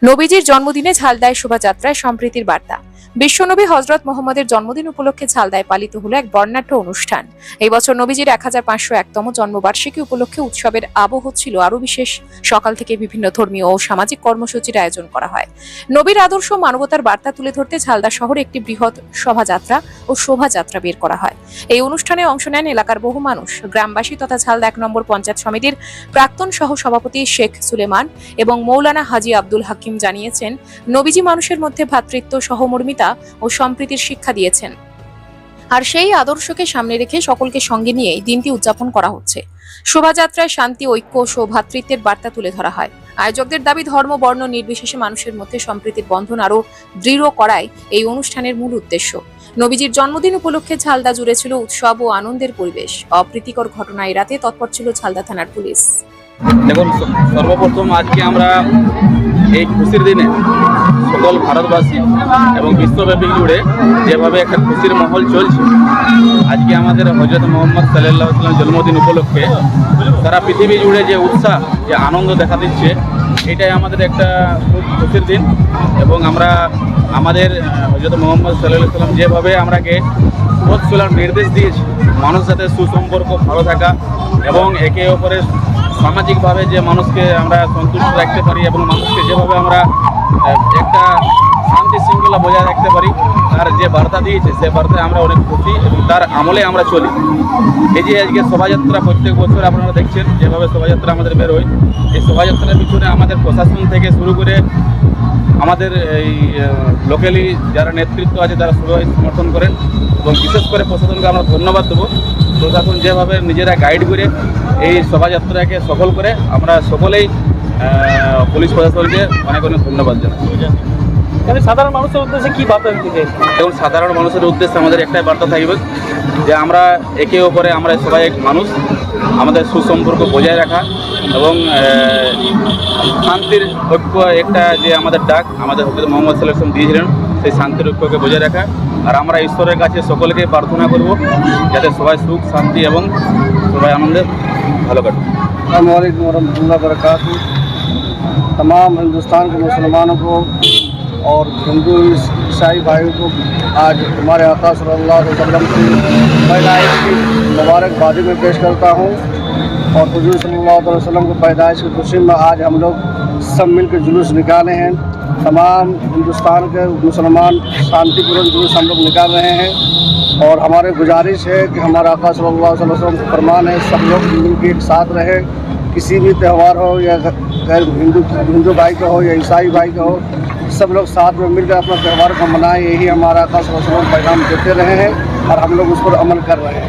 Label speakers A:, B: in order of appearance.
A: নবীজির জন্মদিনে ঝালদায় শোভাযাত্রায় সম্প্রীতির বার্তা। বিশ্বনবী হযরত মুহাম্মদের জন্মদিন উপলক্ষে ঝালদায় পালিত হলো এক বর্ণাঢ্য অনুষ্ঠান। এই বছর নবীজির 1501তম জন্মবার্ষিকী উপলক্ষে উৎসবের আবহ ছিল আরো বিশেষ। সকাল থেকে বিভিন্ন ধর্মীয় ও সামাজিক কর্মসূচির আয়োজন করা হয়। নবীর আদর্শ মানবতার বার্তা তুলে ধরতে ঝালদা শহরে একটি বৃহৎ শোভাযাত্রা ও শোভাযাত্রা বের করা হয়। এই অনুষ্ঠানে অংশ নেন এলাকার বহু মানুষ, গ্রামবাসী তথা ঝালদা 1 নম্বর পঞ্চায়েত সমিতির প্রাক্তন সহ সভাপতি শেখ সুলেমান এবং মৌলানা হাজী আব্দুল হাকিম জানিয়েছেন, নবীজি মানুষের মধ্যে ভ্রাতৃত্ব, সহমর্মিতা ও সম্প্রীতির শিক্ষা দিয়েছেন। আর সেই আদর্শকে সামনে রেখে সকলকে সঙ্গে নিয়ে এই দিনটি উদযাপন করা হচ্ছে। শোভাযাত্রায় শান্তি, ঐক্য ও সৌভ্রাতৃত্বের বার্তা তুলে ধরা হয়। আয়োজকদের দাবি, ধর্ম বর্ণ নির্বিশেষে মানুষের মধ্যে সম্প্রীতির বন্ধন আরো দৃঢ় করাই এই অনুষ্ঠানের মূল উদ্দেশ্য। নবীজির জন্মদিন উপলক্ষে ঝালদা জুড়ে ছিল উৎসব ও আনন্দের পরিবেশ। অপ্রীতিকর ঘটনা এড়াতে তৎপর ছিল ঝালদা থানার পুলিশ।
B: দেখুন, সর্বপ্রথম আজকে আমরা এই খুশির দিনে সকল ভারতবাসী এবং বিশ্বব্যাপী জুড়ে যেভাবে একটা খুশির মহল চলছে, আজকে আমাদের হযরত মুহাম্মদ সাল্লাল্লাহু আলাইহি ওয়াসাল্লাম জন্মদিন উপলক্ষে সারা পৃথিবী জুড়ে যে উৎসাহ, যে আনন্দ দেখা দিচ্ছে, এটাই আমাদের একটা খুব খুশির দিন। এবং আমরা আমাদের হযরত মুহাম্মদ সাল্লাল্লাহু আলাইহি ওয়াসাল্লাম যেভাবে আমরাকে পথ চলার নির্দেশ দিয়েছে, মানুষের সাথে সুসম্পর্ক ভালো থাকা এবং একে অপরের সামাজিকভাবে যে মানুষকে আমরা সন্তুষ্ট রাখতে পারি এবং মানুষকে যেভাবে আমরা একটা শান্তি শৃঙ্খলা বজায় রাখতে পারি, তার যে বার্তা দিয়েছে সে বার্তায় আমরা অনেক খুশি এবং তার আমলে আমরা চলি। এই যে আজকে শোভাযাত্রা প্রত্যেক বছর আপনারা দেখছেন যেভাবে শোভাযাত্রা আমাদের বের হয়, এই শোভাযাত্রার পিছনে আমাদের প্রশাসন থেকে শুরু করে আমাদের এই লোকালি যারা নেতৃত্ব আছে তারা সবাই সমর্থন করেন এবং বিশেষ করে প্রশাসনকে আমরা ধন্যবাদ দেবো। প্রশাসন যেভাবে নিজেরা গাইড করে এই শোভাযাত্রাকে সফল করে, আমরা সকলেই পুলিশ প্রশাসনকে অনেক অনেক ধন্যবাদ জানাই।
C: সাধারণ মানুষের উদ্দেশ্যে কি বার্তা দিতে চাই?
B: এবং সাধারণ মানুষের উদ্দেশ্যে আমাদের একটাই বার্তা থাকবে যে আমরা একে অপরে আমরা সবাই এক মানুষ, আমাদের সুসম্পর্ক বজায় রাখা এবং শান্তির ঐক্য একটা যে আমাদের ডাক আমাদের হযরত মুহাম্মদ সাল্লাল্লাহু আলাইহি ওয়াসাল্লাম দিয়েছিলেন, সেই শান্তির ঐক্যকে বজায় রাখা। আর আমরা ঈশ্বরের কাছে সকলকে প্রার্থনা করব যাতে সবাই সুখ শান্তি এবং সবাই আনন্দে ভালো কাটুক।
C: अस्सलामु अलैकुम वरहमतुल्लाहि वबरकातुहू। तमाम हिंदुस्तान के मुसलमानों को और हिंदू ईसाई भाइयों को आज हमारे आका सल्लल्लाहु अलैहि वसल्लम की पैदाइश की मुबारकबादी में पेश करता हूँ। और हुजूर सल्लल्लाहु अलैहि वसल्लम की पैदाइश की खुशी में आज हम लोग सब मिल के जुलूस निकाले हैं। तमाम हिंदुस्तान के मुसलमान शांतिपूर्ण जुलूस हम लोग निकाल रहे हैं। और हमारे गुजारिश है कि हमारा आका सल्लल्लाहु अलैहि वसल्लम का फरमान है, सब लोग मिल के एक साथ रहे। किसी भी त्यौहार हो या गैर हिंदू भाई का हो या ईसाई भाई का हो, सब लोग साथ में मिलकर अपना त्यौहार को मनाएं। यही हमारा आका सल्लल्लाहु अलैहि वसल्लम पैगाम देते रहे हैं और हम लोग उस पर अमल कर रहे हैं।